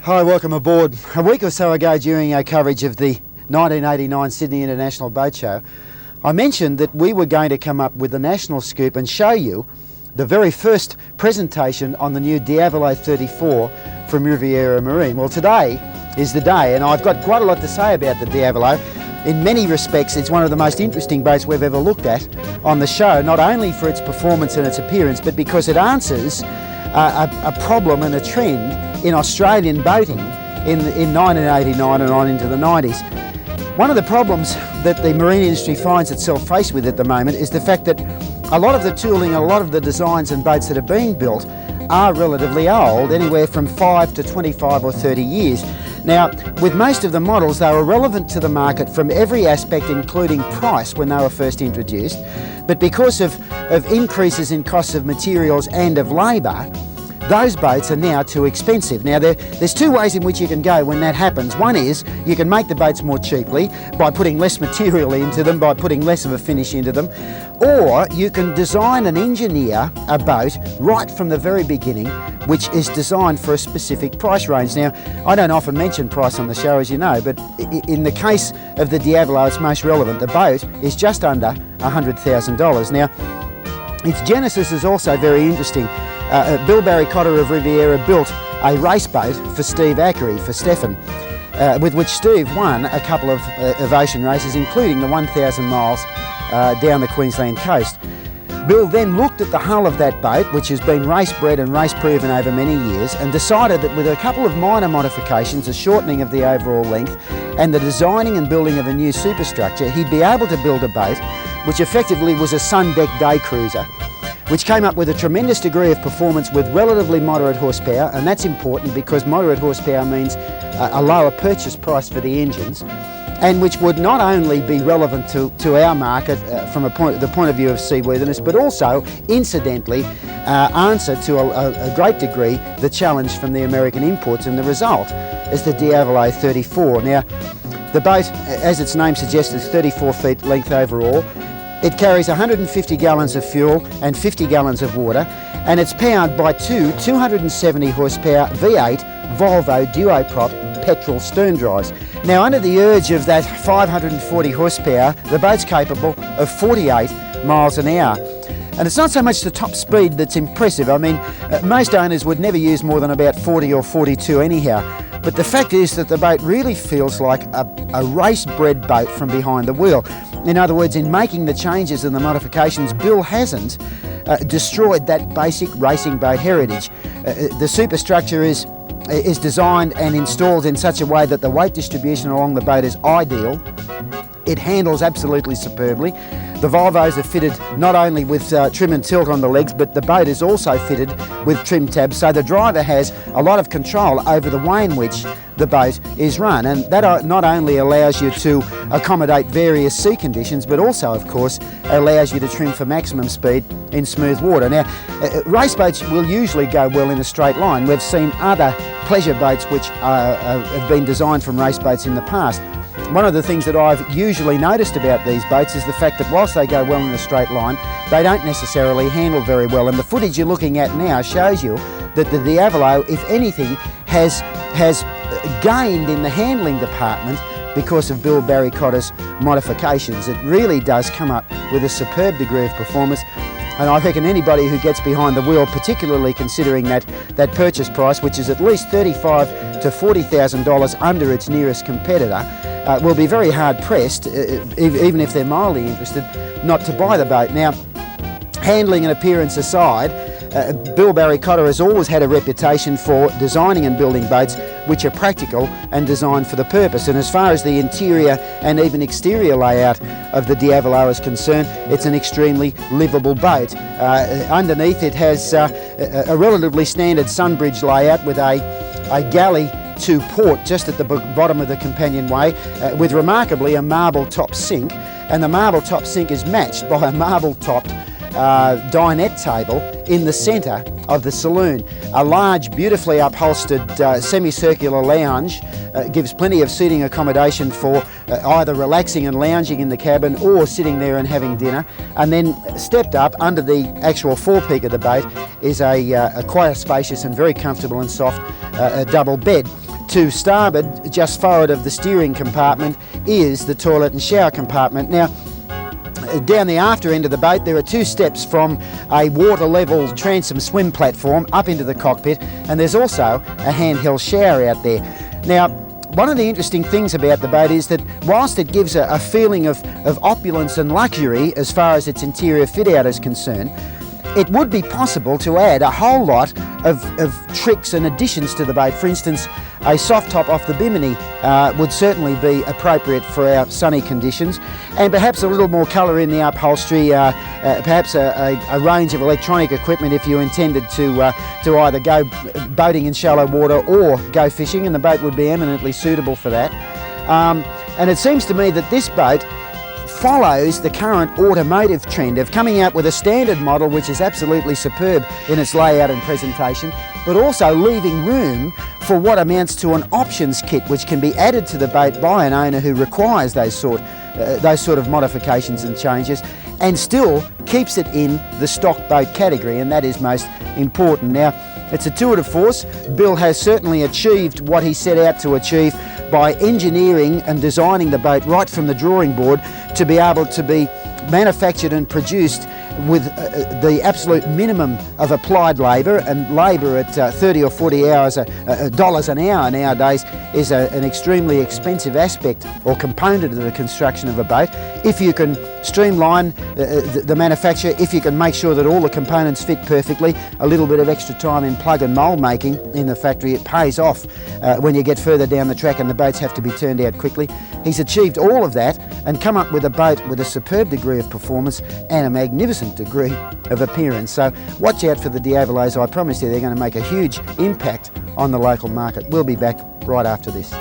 Hi, welcome aboard. A week or so ago during our coverage of the 1989 Sydney International Boat Show, I mentioned that we were going to come up with the national scoop and show you the very first presentation on the new Diavolo 34 from Riviera Marine. Well, today is the day, and I've got quite a lot to say about the Diavolo. In many respects, it's one of the most interesting boats we've ever looked at on the show, not only for its performance and its appearance, but because it answers a problem and a trend in Australian boating in 1989 and on into the 90s. One of the problems that the marine industry finds itself faced with at the moment is the fact that a lot of the tooling, a lot of the designs and boats that are being built are relatively old, anywhere from 5 to 25 or 30 years. Now, with most of the models, they were relevant to the market from every aspect, including price, when they were first introduced. But because of increases in costs of materials and of labour, those boats are now too expensive. Now, there's two ways in which you can go when that happens. One is you can make the boats more cheaply by putting less material into them, by putting less of a finish into them, or you can design and engineer a boat right from the very beginning, which is designed for a specific price range. Now, I don't often mention price on the show, as you know, but in the case of the Diavolo, it's most relevant. The boat is just under $100,000. Now, its genesis is also very interesting. Bill Cotter of Riviera built a race boat for Steve Ackery, for Stefan, with which Steve won a couple of ocean races, including the 1,000 miles down the Queensland coast. Bill then looked at the hull of that boat, which has been race-bred and race-proven over many years, and decided that with a couple of minor modifications, a shortening of the overall length, and the designing and building of a new superstructure, he'd be able to build a boat which effectively was a sun-deck day cruiser, which came up with a tremendous degree of performance with relatively moderate horsepower, and that's important because moderate horsepower means a lower purchase price for the engines, and which would not only be relevant to our market from the point of view of seaworthiness, but also, incidentally, answer to a great degree the challenge from the American imports, and the result is the Diavolo 34. Now, the boat, as its name suggests, is 34 feet length overall. It carries 150 gallons of fuel and 50 gallons of water, and it's powered by two 270 horsepower V8 Volvo duoprop petrol stern drives. Now, under the urge of that 540 horsepower, the boat's capable of 48 miles an hour. And it's not so much the top speed that's impressive. I mean, most owners would never use more than about 40 or 42 anyhow. But the fact is that the boat really feels like a race-bred boat from behind the wheel. In other words, in making the changes and the modifications, Bill hasn't destroyed that basic racing boat heritage. The superstructure is designed and installed in such a way that the weight distribution along the boat is ideal. It handles absolutely superbly. The Volvos are fitted not only with trim and tilt on the legs, but the boat is also fitted with trim tabs, so the driver has a lot of control over the way in which the boat is run, and that not only allows you to accommodate various sea conditions, but also, of course, allows you to trim for maximum speed in smooth water. Now, race boats will usually go well in a straight line. We've seen other pleasure boats which have been designed from race boats in the past. One of the things that I've usually noticed about these boats is the fact that whilst they go well in a straight line, they don't necessarily handle very well. And the footage you're looking at now shows you that the Diavolo, if anything, has gained in the handling department because of Bill Cotter's modifications. It really does come up with a superb degree of performance. And I reckon anybody who gets behind the wheel, particularly considering that purchase price, which is at least $35,000 to $40,000 under its nearest competitor, will be very hard pressed, even if they're mildly interested, not to buy the boat. Now, handling and appearance aside, Bill Cotter has always had a reputation for designing and building boats which are practical and designed for the purpose. And as far as the interior and even exterior layout of the Diavolo is concerned, it's an extremely livable boat. Underneath it has a relatively standard sunbridge layout with a galley to port just at the bottom of the companionway, with remarkably a marble top sink, and the marble top sink is matched by a marble topped dinette table in the centre of the saloon. A large, beautifully upholstered semicircular lounge gives plenty of seating accommodation for either relaxing and lounging in the cabin or sitting there and having dinner. And then stepped up under the actual forepeak of the boat is a quite spacious and very comfortable and soft double bed. To starboard, just forward of the steering compartment, is the toilet and shower compartment. Now, down the after end of the boat, there are 2 steps from a water level transom swim platform up into the cockpit, and there's also a handheld shower out there. Now, one of the interesting things about the boat is that whilst it gives a feeling of opulence and luxury as far as its interior fit out is concerned, it would be possible to add a whole lot of tricks and additions to the boat. For instance, a soft top off the bimini would certainly be appropriate for our sunny conditions, and perhaps a little more colour in the upholstery, perhaps a range of electronic equipment if you intended to either go boating in shallow water or go fishing, and the boat would be eminently suitable for that. And it seems to me that this boat follows the current automotive trend of coming out with a standard model which is absolutely superb in its layout and presentation, but also leaving room for what amounts to an options kit which can be added to the boat by an owner who requires those sort of modifications and changes, and still keeps it in the stock boat category, and that is most important. Now, it's a tour de force. Bill has certainly achieved what he set out to achieve by engineering and designing the boat right from the drawing board to be able to be manufactured and produced with the absolute minimum of applied labour, and labour at 30 or 40 hours, dollars an hour nowadays is an extremely expensive aspect or component of the construction of a boat. If you can streamline the manufacture, if you can make sure that all the components fit perfectly, a little bit of extra time in plug and mould making in the factory, it pays off when you get further down the track and the boats have to be turned out quickly. He's achieved all of that and come up with a boat with a superb degree of performance and a magnificent degree of appearance. So watch out for the Diavolos. I promise you they're going to make a huge impact on the local market. We'll be back right after this.